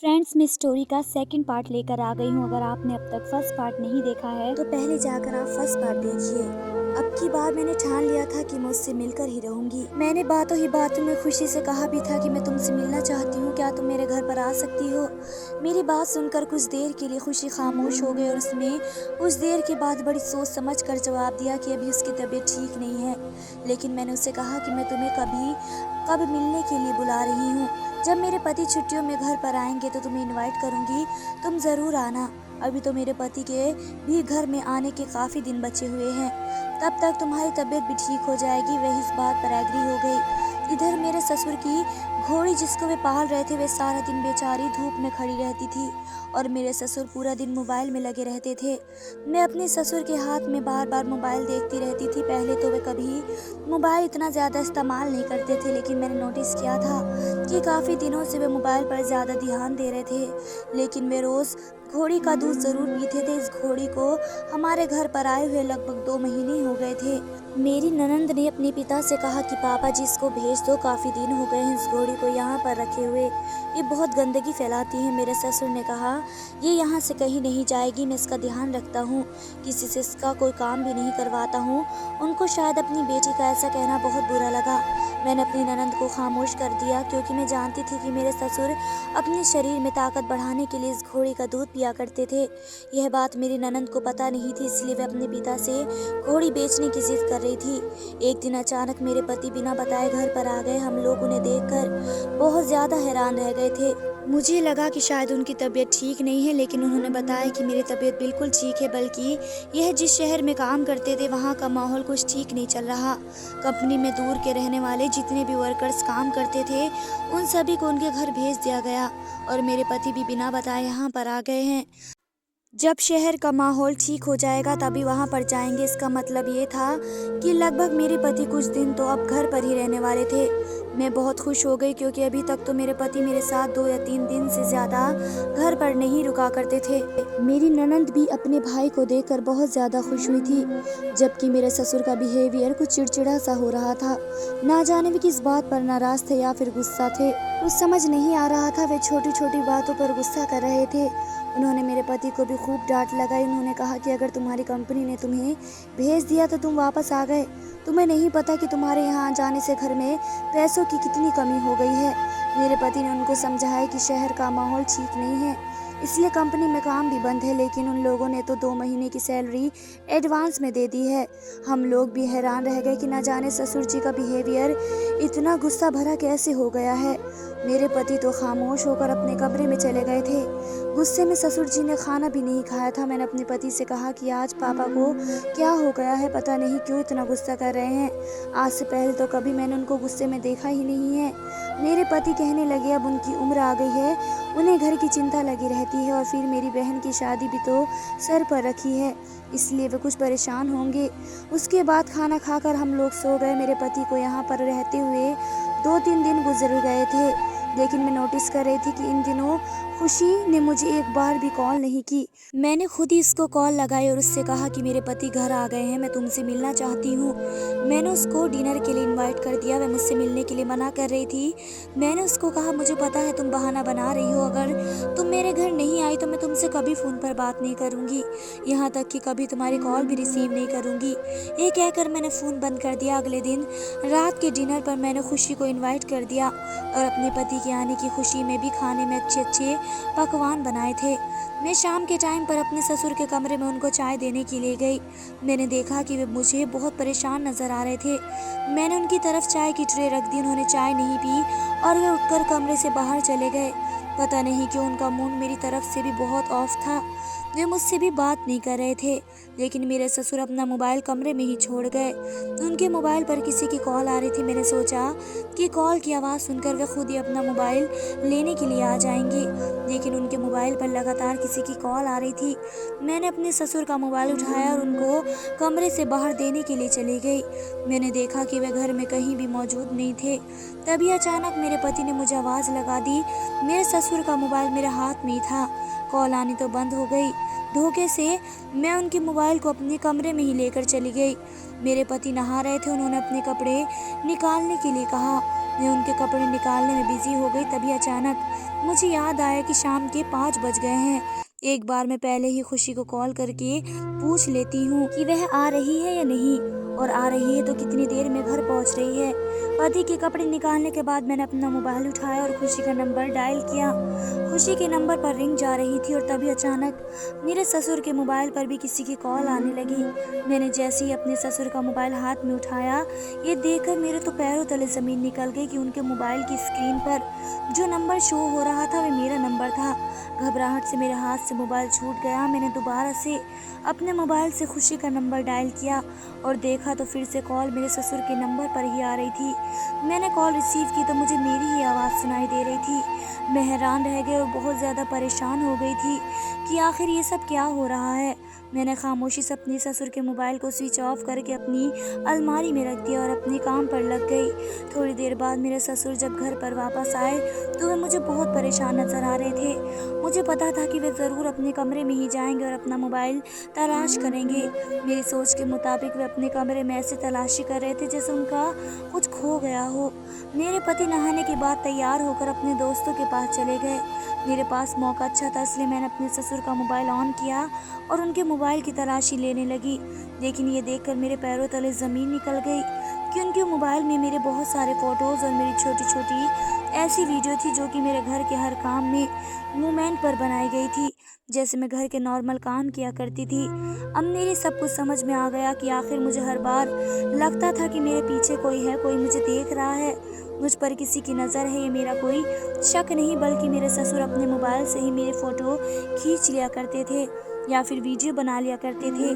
Friends, मैं story का second part लेकर आ गई हूँ। अगर आपने अब तक फर्स्ट पार्ट नहीं देखा है तो पहले जाकर आप फर्स्ट पार्ट देखिए। अब की बार मैंने ठान लिया था कि मैं उससे मिलकर ही रहूंगी। मैंने बातों ही बातों में खुशी से कहा भी था कि मैं तुमसे मिलना चाहती हूँ, क्या तुम मेरे घर पर आ सकती हो। मेरी बात सुनकर कुछ देर के लिए खुशी खामोश हो गई और उसने कुछ देर के बाद बड़ी सोच समझ कर जवाब दिया कि अभी उसकी तबीयत ठीक नहीं है। लेकिन मैंने उससे कहा कि मैं तुम्हें कब मिलने के लिए बुला रही हूँ। जब मेरे पति छुट्टियों में घर पर आएंगे तो तुम्हें इनवाइट करूंगी, तुम ज़रूर आना। अभी तो मेरे पति के भी घर में आने के काफ़ी दिन बचे हुए हैं, तब तक तुम्हारी तबीयत भी ठीक हो जाएगी। वह इस बात पर एग्री हो गई। इधर मेरे ससुर की घोड़ी जिसको वे पाल रहे थे, वे सारा दिन बेचारी धूप में खड़ी रहती थी और मेरे ससुर पूरा दिन मोबाइल में लगे रहते थे। मैं अपने ससुर के हाथ में बार बार मोबाइल देखती रहती थी। पहले तो वे कभी मोबाइल इतना ज़्यादा इस्तेमाल नहीं करते थे, लेकिन मैंने नोटिस किया था कि काफ़ी दिनों से वे मोबाइल पर ज़्यादा ध्यान दे रहे थे। लेकिन वे रोज़ घोड़ी का दूध ज़रूर पीते थे। इस घोड़ी को हमारे घर पर आए हुए लगभग 2 महीने हो गए थे। मेरी ननंद ने अपने पिता से कहा कि पापा जी इसको भेज दो, काफ़ी दिन हो गए हैं इस घोड़ी को यहाँ पर रखे हुए, ये बहुत गंदगी फैलाती है। मेरे ससुर ने कहा ये यहाँ से कहीं नहीं जाएगी, मैं इसका ध्यान रखता हूँ, किसी से इसका कोई काम भी नहीं करवाता हूँ। उनको शायद अपनी बेटी का ऐसा कहना बहुत बुरा लगा। मैंने अपनी ननंद को खामोश कर दिया क्योंकि मैं जानती थी कि मेरे ससुर अपने शरीर में ताकत बढ़ाने के लिए इस घोड़ी का दूध पिया करते थे। यह बात मेरी ननंद को पता नहीं थी, इसलिए वे अपने पिता से घोड़ी बेचने की जिद कर रही थी। एक दिन अचानक मेरे पति बिना बताए घर पर आ गए। हम लोग उन्हें देखकर बहुत ज़्यादा हैरान रह गए थे। मुझे लगा कि शायद उनकी तबीयत ठीक नहीं है, लेकिन उन्होंने बताया कि मेरी तबीयत बिल्कुल ठीक है, बल्कि यह जिस शहर में काम करते थे वहाँ का माहौल कुछ ठीक नहीं चल रहा। कंपनी में दूर के रहने वाले जितने भी वर्कर्स काम करते थे उन सभी को उनके घर भेज दिया गया और मेरे पति भी बिना बताए यहाँ पर आ गए हैं। जब शहर का माहौल ठीक हो जाएगा तभी वहाँ पर जाएंगे। इसका मतलब ये था कि लगभग मेरे पति कुछ दिन तो अब घर पर ही रहने वाले थे। मैं बहुत खुश हो गई क्योंकि अभी तक तो मेरे पति मेरे साथ 2 या 3 दिन से ज़्यादा घर पर नहीं रुका करते थे। मेरी ननंद भी अपने भाई को देखकर बहुत ज़्यादा खुश हुई थी, जबकि मेरे ससुर का बिहेवियर कुछ चिड़चिड़ा सा हो रहा था। ना जाने वे किस बात पर नाराज़ थे या फिर गुस्सा थे, कुछ समझ नहीं आ रहा था। वे छोटी छोटी बातों पर गुस्सा कर रहे थे। उन्होंने मेरे पति को भी खूब डांट लगाई। उन्होंने कहा कि अगर तुम्हारी कंपनी ने तुम्हें भेज दिया तो तुम वापस आ गए, तुम्हें नहीं पता कि तुम्हारे यहाँ जाने से घर में पैसों की कितनी कमी हो गई है। मेरे पति ने उनको समझाया कि शहर का माहौल ठीक नहीं है, इसलिए कंपनी में काम भी बंद है, लेकिन उन लोगों ने तो 2 महीने की सैलरी एडवांस में दे दी है। हम लोग भी हैरान रह गए कि न जाने ससुर जी का बिहेवियर इतना गुस्सा भरा कैसे हो गया है। मेरे पति तो खामोश होकर अपने कमरे में चले गए थे। गुस्से में ससुर जी ने खाना भी नहीं खाया था। मैंने अपने पति से कहा कि आज पापा को क्या हो गया है, पता नहीं क्यों इतना गुस्सा कर रहे हैं। आज से पहले तो कभी मैंने उनको गुस्से में देखा ही नहीं है। मेरे पति कहने लगे अब उनकी उम्र आ गई है, उन्हें घर की चिंता लगी रहती है और फिर मेरी बहन की शादी भी तो सर पर रखी है, इसलिए वे कुछ परेशान होंगे। उसके बाद खाना खाकर हम लोग सो गए। मेरे पति को यहाँ पर रहते हुए 2-3 दिन गुजर गए थे, लेकिन मैं नोटिस कर रही थी कि इन दिनों खुशी ने मुझे एक बार भी कॉल नहीं की। मैंने खुद ही इसको कॉल लगाई और उससे कहा कि मेरे पति घर आ गए हैं, मैं तुमसे मिलना चाहती हूँ। मैंने उसको डिनर के लिए इनवाइट कर दिया। वह मुझसे मिलने के लिए मना कर रही थी। मैंने उसको कहा मुझे पता है तुम बहाना बना रही हो, अगर तुम मेरे घर नहीं आई तो मैं तुमसे कभी फ़ोन पर बात नहीं करूँगी, यहाँ तक कि कभी तुम्हारी कॉल भी रिसीव नहीं करूँगी। ये कहकर मैंने फ़ोन बंद कर दिया। अगले दिन रात के डिनर पर मैंने खुशी को इन्वाइट कर दिया और अपने पति के आने की खुशी में भी खाने में अच्छे अच्छे पकवान बनाए थे। मैं शाम के टाइम पर अपने ससुर के कमरे में उनको चाय देने के लिए गई। मैंने देखा कि वे मुझे बहुत परेशान नजर आ रहे थे। मैंने उनकी तरफ चाय की ट्रे रख दी, उन्होंने चाय नहीं पी और वे उठकर कमरे से बाहर चले गए। पता नहीं क्यों उनका मूड मेरी तरफ से भी बहुत ऑफ था। वे मुझसे भी बात नहीं कर रहे थे, लेकिन मेरे ससुर अपना मोबाइल कमरे में ही छोड़ गए। उनके मोबाइल पर किसी की कॉल आ रही थी। मैंने सोचा कि कॉल की आवाज़ सुनकर वे खुद ही अपना मोबाइल लेने के लिए आ जाएंगे, लेकिन उनके मोबाइल पर लगातार किसी की कॉल आ रही थी। मैंने अपने ससुर का मोबाइल उठाया और उनको कमरे से बाहर देने के लिए चली गई। मैंने देखा कि वे घर में कहीं भी मौजूद नहीं थे। तभी अचानक मेरे पति ने मुझे आवाज़ लगा दी। मेरे ससुर का मोबाइल मेरे हाथ में ही था। कॉल आनी तो बंद हो गई। धोखे से मैं उनके मोबाइल को अपने कमरे में ही लेकर चली गई। मेरे पति नहा रहे थे, उन्होंने अपने कपड़े निकालने के लिए कहा। मैं उनके कपड़े निकालने में बिजी हो गई, तभी अचानक मुझे याद आया कि शाम के 5 बज गए हैं। एक बार मैं पहले ही खुशी को कॉल करके पूछ लेती हूँ कि वह आ रही है या नहीं, और आ रही है तो कितनी देर में घर पहुँच रही है। पति के कपड़े निकालने के बाद मैंने अपना मोबाइल उठाया और खुशी का नंबर डायल किया। खुशी के नंबर पर रिंग जा रही थी और तभी अचानक मेरे ससुर के मोबाइल पर भी किसी की कॉल आने लगी। मैंने जैसे ही अपने ससुर का मोबाइल हाथ में उठाया, ये देखकर मेरे तो पैरों तले ज़मीन निकल गई कि उनके मोबाइल की स्क्रीन पर जो नंबर शो हो रहा था वह मेरा नंबर था। घबराहट से मेरे हाथ से मोबाइल छूट गया। मैंने दोबारा से अपने मोबाइल से खुशी का नंबर डायल किया और देखा तो फिर से कॉल मेरे ससुर के नंबर पर ही आ रही थी। मैंने कॉल रिसीव की तो मुझे मेरी ही आवाज़ सुनाई दे रही थी। मैं हैरान रह गई और बहुत ज़्यादा परेशान हो गई थी कि आखिर ये सब क्या हो रहा है। मैंने खामोशी से अपने ससुर के मोबाइल को स्विच ऑफ करके अपनी अलमारी में रख दिया और अपने काम पर लग गई। थोड़ी देर बाद मेरे ससुर जब घर पर वापस आए तो वे मुझे बहुत परेशान नज़र आ रहे थे। मुझे पता था कि वे ज़रूर अपने कमरे में ही जाएंगे और अपना मोबाइल तलाश करेंगे। मेरी सोच के मुताबिक वे अपने कमरे में ऐसे तलाशी कर रहे थे जैसे उनका कुछ खो गया हो। मेरे पति नहाने के बाद तैयार होकर अपने दोस्तों के पास चले गए। मेरे पास मौका अच्छा था, इसलिए मैंने अपने ससुर का मोबाइल ऑन किया और उनके मोबाइल की तलाशी लेने लगी। लेकिन ये देखकर मेरे पैरों तले ज़मीन निकल गई कि उनके मोबाइल में मेरे बहुत सारे फ़ोटोज़ और मेरी छोटी छोटी ऐसी वीडियो थी जो कि मेरे घर के हर काम में मोमेंट पर बनाई गई थी, जैसे मैं घर के नॉर्मल काम किया करती थी। अब मेरी सब कुछ समझ में आ गया कि आखिर मुझे हर बार लगता था कि मेरे पीछे कोई है, कोई मुझे देख रहा है, मुझ पर किसी की नज़र है। ये मेरा कोई शक नहीं, बल्कि मेरे ससुर अपने मोबाइल से ही मेरे फ़ोटो खींच लिया करते थे या फिर वीडियो बना लिया करते थे,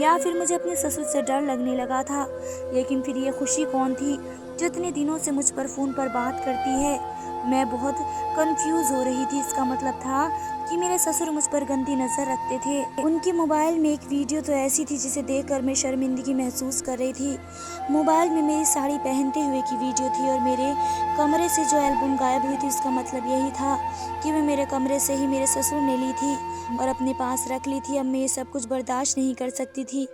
या फिर मुझे अपने ससुर से डर लगने लगा था। लेकिन फिर ये खुशी कौन थी जो इतने दिनों से मुझ पर फ़ोन पर बात करती है? मैं बहुत कंफ्यूज हो रही थी। इसका मतलब था कि मेरे ससुर मुझ पर गंदी नज़र रखते थे। उनके मोबाइल में एक वीडियो तो ऐसी थी जिसे देखकर मैं शर्मिंदगी महसूस कर रही थी। मोबाइल में मेरी साड़ी पहनते हुए की वीडियो थी और मेरे कमरे से जो एल्बम गायब हुई थी उसका मतलब यही था कि वे मेरे कमरे से ही मेरे ससुर ने ली थी और अपने पास रख ली थी। अब मैं ये सब कुछ बर्दाश्त नहीं कर सकती थी।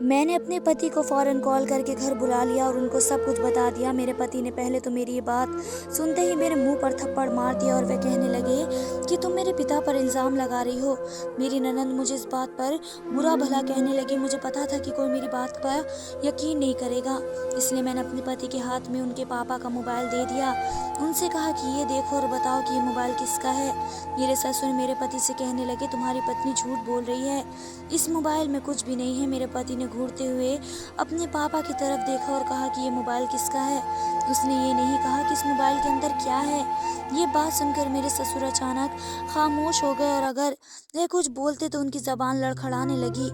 मैंने अपने पति को फ़ौरन कॉल करके घर बुला लिया और उनको सब कुछ बता दिया। मेरे पति ने पहले तो मेरी ये बात सुनते ही मेरे मुंह पर थप्पड़ मार दिया और वे कहने लगे कि तुम मेरे पिता पर इल्ज़ाम लगा रही हो। मेरी ननंद मुझे इस बात पर बुरा भला कहने लगी। मुझे पता था कि कोई मेरी बात पर यकीन नहीं करेगा, इसलिए मैंने अपने पति के हाथ में उनके पापा का मोबाइल दे दिया। उनसे कहा कि ये देखो और बताओ कि ये मोबाइल किसका है। मेरे ससुर मेरे पति से कहने लगे तुम्हारी पत्नी झूठ बोल रही है, इस मोबाइल में कुछ भी नहीं है। मेरे पति ने घूरते हुए अपने पापा की तरफ देखा और कहा कि ये मोबाइल किसका है। उसने ये नहीं कहा कि इस मोबाइल के अंदर क्या है। ये बात सुनकर मेरे ससुर अचानक खामोश हो गए और अगर वे कुछ बोलते तो उनकी ज़बान लड़खड़ाने लगी।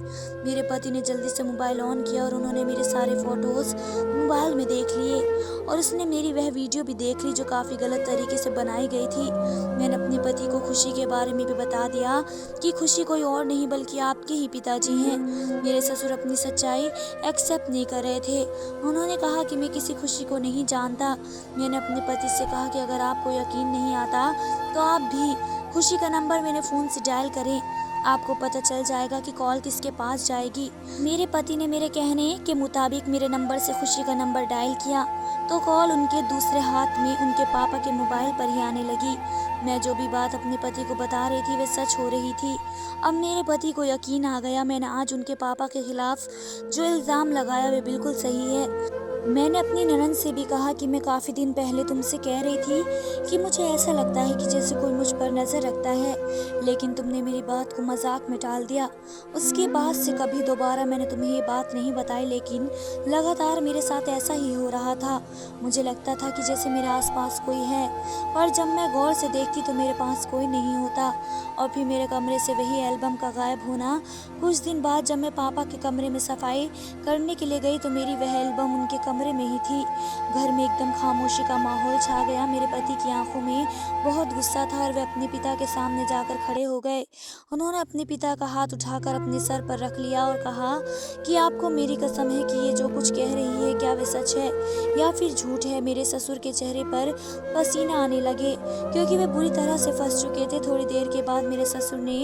मेरे पति ने जल्दी से मोबाइल ऑन किया और उन्होंने मेरे सारे फ़ोटोज़ मोबाइल में देख लिए और उसने मेरी वह वीडियो भी देख ली जो काफ़ी गलत तरीके से बनाई गई थी। मैंने अपने पति को खुशी के बारे में भी बता दिया कि खुशी कोई और नहीं बल्कि आपके ही पिताजी हैं। मेरे ससुर अपनी सच्चाई एक्सेप्ट नहीं कर रहे थे। उन्होंने कहा कि मैं किसी खुशी को नहीं जानता। मैंने अपने पति से कहा कि अगर आपको यकीन नहीं आता तो आप भी खुशी का नंबर मेरे फ़ोन से डायल करें, आपको पता चल जाएगा कि कॉल किसके पास जाएगी। मेरे पति ने मेरे कहने के मुताबिक मेरे नंबर से खुशी का नंबर डायल किया तो कॉल उनके दूसरे हाथ में उनके पापा के मोबाइल पर ही आने लगी। मैं जो भी बात अपने पति को बता रही थी वह सच हो रही थी। अब मेरे पति को यकीन आ गया। मैंने आज उनके पापा के खिलाफ जो इल्ज़ाम लगाया वे बिल्कुल सही है। मैंने अपनी ननंद से भी कहा कि मैं काफ़ी दिन पहले तुमसे कह रही थी कि मुझे ऐसा लगता है कि जैसे कोई मुझ पर नज़र रखता है, लेकिन तुमने मेरी बात को मजाक में टाल दिया। उसके बाद से कभी दोबारा मैंने तुम्हें ये बात नहीं बताई, लेकिन लगातार मेरे साथ ऐसा ही हो रहा था। मुझे लगता था कि जैसे मेरे आसपास कोई है, पर जब मैं गौर से देखती तो मेरे पास कोई नहीं होता। और फिर मेरे कमरे से वही एल्बम का गायब होना। कुछ दिन बाद जब मैं पापा के कमरे में सफाई करने के लिए गई तो मेरी वह एल्बम उनके कमरे में ही थी। घर में एकदम खामोशी का माहौल छा गया। मेरे पति की आंखों में बहुत गुस्सा था और वे अपने पिता के सामने जाकर खड़े हो गए। उन्होंने अपने पिता का हाथ उठाकर अपने सर पर रख लिया और कहा कि आपको मेरी कसम है कि ये जो कुछ कह रही है क्या वे सच है या फिर झूठ है। मेरे ससुर के चेहरे पर पसीना आने लगे क्योंकि वे बुरी तरह से फंस चुके थे। थोड़ी देर के बाद मेरे ससुर ने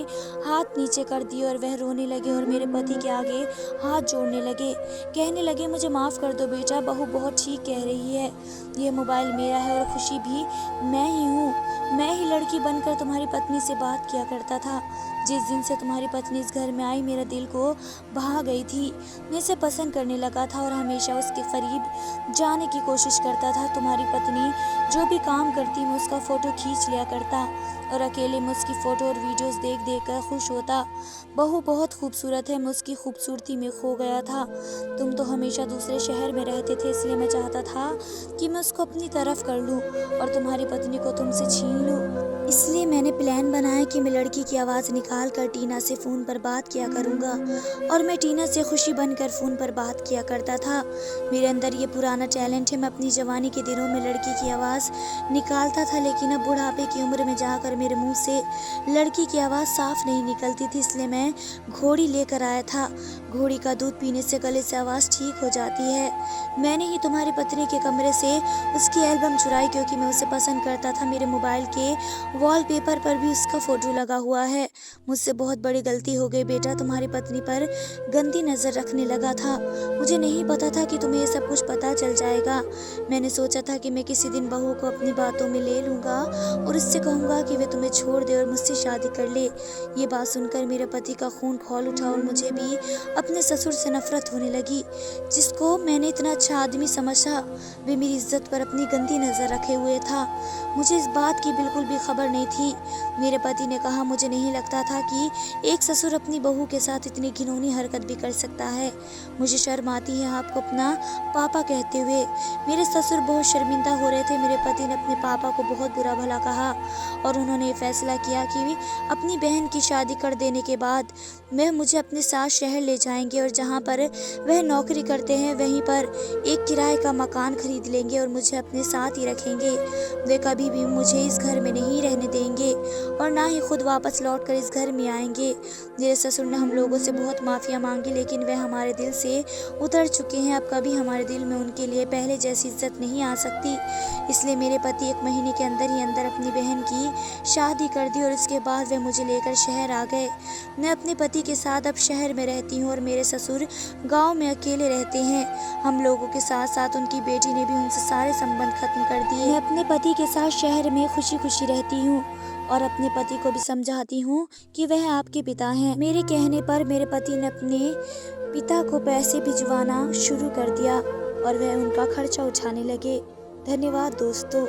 हाथ नीचे कर दिए और वह रोने लगे और मेरे पति के आगे हाथ जोड़ने लगे। कहने लगे मुझे माफ़ कर दो बेटा, बेटा बहू बहुत ठीक कह रही है, ये मोबाइल मेरा है और खुशी भी मैं ही हूँ। मैं ही लड़की बनकर तुम्हारी पत्नी से बात किया करता था। जिस दिन से तुम्हारी पत्नी इस घर में आई मेरा दिल को भा गई थी। मैं इसे पसंद करने लगा था और हमेशा उसके करीब जाने की कोशिश करता था। तुम्हारी पत्नी जो भी काम करती मैं उसका फ़ोटो खींच लिया करता और अकेले मैं उसकी फ़ोटो और वीडियोस देख देख कर खुश होता। बहू बहुत खूबसूरत है, मैं उसकी खूबसूरती में खो गया था। तुम तो हमेशा दूसरे शहर में रहते थे, इसलिए मैं चाहता था कि मैं उसको अपनी तरफ कर लूं और तुम्हारी पत्नी को तुमसे छीन लूं। इसलिए मैंने प्लान बनाया कि मैं लड़की की आवाज़ निकाल कर टीना से फ़ोन पर बात किया करूँगा और मैं टीना से खुशी बनकर फ़ोन पर बात किया करता था। मेरे अंदर ये पुराना टैलेंट है। मैं अपनी जवानी के दिनों में लड़की की आवाज़ निकालता था, लेकिन अब बुढ़ापे की उम्र में जाकर मेरे मुंह से लड़की की आवाज़ साफ नहीं निकलती थी, इसलिए मैं घोड़ी लेकर आया था। घोड़ी का दूध पीने से गले से आवाज़ ठीक हो जाती है। मैंने ही तुम्हारी पत्नी के कमरे से उसकी एल्बम चुराई क्योंकि मैं उसे पसंद करता था। मेरे मोबाइल के वॉलपेपर पर भी उसका फ़ोटो लगा हुआ है। मुझसे बहुत बड़ी गलती हो गई बेटा, तुम्हारी पत्नी पर गंदी नज़र रखने लगा था। मुझे नहीं पता था कि तुम्हें ये सब कुछ पता चल जाएगा। मैंने सोचा था कि मैं किसी दिन बहू को अपनी बातों में ले लूँगा और उससे कहूँगा कि वे तुम्हें छोड़ दे और मुझसे शादी कर ले। ये बात सुनकर मेरे पति का खून खौल उठा और मुझे भी अपने ससुर से नफरत होने लगी। जिसको मैंने इतना अच्छा आदमी समझा, वे मेरी इज्जत पर अपनी गंदी नज़र रखे हुए था। मुझे इस बात की बिल्कुल भी खबर नहीं थी। मेरे पति ने कहा, मुझे नहीं लगता था कि एक ससुर अपनी बहू के साथ इतनी घिनौनी हरकत भी कर सकता है। मुझे शर्म आती है आपको अपना पापा कहते हुए। मेरे ससुर बहुत शर्मिंदा हो रहे थे। मेरे पति ने अपने पापा को बहुत बुरा भला कहा और उन्होंने फैसला किया कि अपनी बहन की शादी कर देने के बाद वह मुझे अपने साथ शहर ले जाएंगे और जहाँ पर वह नौकरी करते हैं वहीं पर एक किराए का मकान खरीद लेंगे और मुझे अपने साथ ही रखेंगे। वे कभी भी मुझे इस घर में नहीं रहने देंगे और ना ही खुद वापस लौटकर इस घर में आएंगे। मेरे ससुर ने हम लोगों से बहुत माफ़िया मांगी, लेकिन वे हमारे दिल से उतर चुके हैं। अब कभी हमारे दिल में उनके लिए पहले जैसी इज्जत नहीं आ सकती। इसलिए मेरे पति 1 महीने के अंदर ही अंदर अपनी बहन की शादी कर दी और इसके बाद वे मुझे लेकर शहर आ गए। मैं अपने पति के साथ अब शहर में रहती हूँ और मेरे ससुर गाँव में अकेले रहते हैं। हम लोगों के साथ साथ उनकी बेटी ने भी उनसे सारे संबंध खत्म कर दिए। मैं अपने पति के साथ शहर में खुशी खुशी रहती हूँ और अपने पति को भी समझाती हूँ कि वह आपके पिता हैं। मेरे कहने पर मेरे पति ने अपने पिता को पैसे भिजवाना शुरू कर दिया और वह उनका खर्चा उठाने लगे। धन्यवाद दोस्तों।